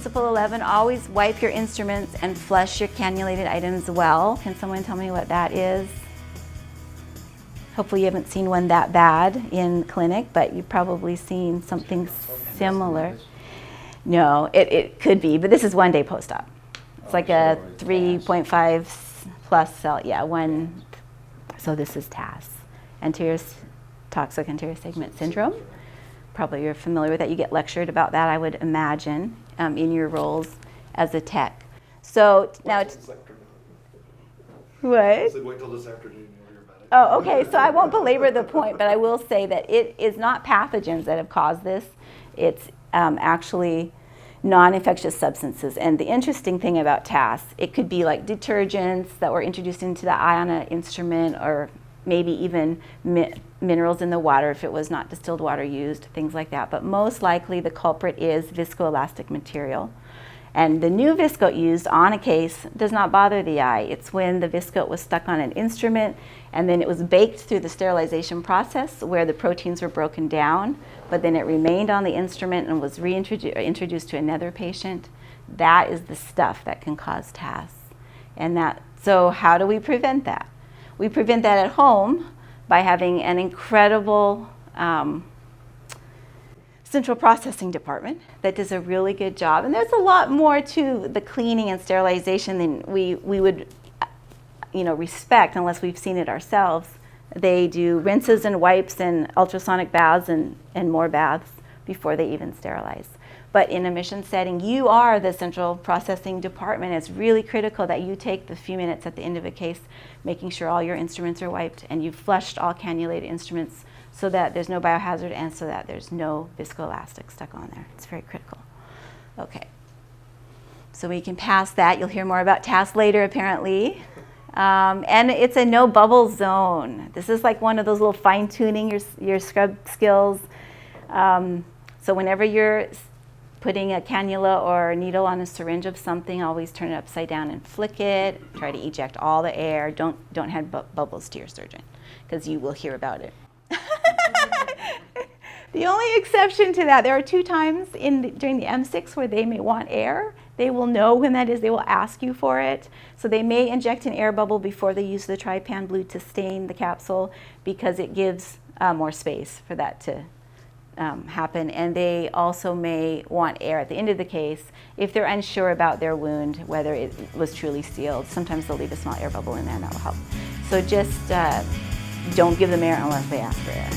principle 11, always wipe your instruments and flush your cannulated items well. Can someone tell me what that is? Hopefully you haven't seen one that bad in clinic, but you've probably seen something similar. No, it could be, but this is 1 day post-op. It's like a 3.5 plus cell, yeah, one. So this is TAS, toxic anterior segment syndrome. Probably you're familiar with that. You get lectured about that, I would imagine, in your roles as a tech. So now it's what? I said wait till this afternoon, you'll hear about it. Oh, okay. So I won't belabor the point, but I will say that it is not pathogens that have caused this. It's actually non-infectious substances. And the interesting thing about TAS, it could be like detergents that were introduced into the eye on an instrument, or maybe even minerals in the water if it was not distilled water used, things like that. But most likely the culprit is viscoelastic material. And the new viscoat used on a case does not bother the eye. It's when the viscoat was stuck on an instrument and then it was baked through the sterilization process where the proteins were broken down, but then it remained on the instrument and was introduced to another patient. That is the stuff that can cause TAS. So how do we prevent that? We prevent that at home by having an incredible central processing department that does a really good job. And there's a lot more to the cleaning and sterilization than we would respect unless we've seen it ourselves. They do rinses and wipes and ultrasonic baths and more baths before they even sterilize. But in a mission setting, you are the central processing department. It's really critical that you take the few minutes at the end of a case, making sure all your instruments are wiped and you've flushed all cannulated instruments so that there's no biohazard and so that there's no viscoelastic stuck on there. It's very critical. Okay. So we can pass that. You'll hear more about TAS later, apparently. And it's a no bubble zone. This is like one of those little fine-tuning your scrub skills. So whenever you're putting a cannula or a needle on a syringe of something, always turn it upside down and flick it. Try to eject all the air. Don't have bubbles to your surgeon, because you will hear about it. The only exception to that, there are 2 times during the M6 where they may want air. They will know when that is. They will ask you for it. So they may inject an air bubble before they use the trypan blue to stain the capsule, because it gives more space for that to happen. And they also may want air at the end of the case if they're unsure about their wound, whether it was truly sealed. Sometimes they'll leave a small air bubble in there and that will help. So just don't give them air unless they ask for air.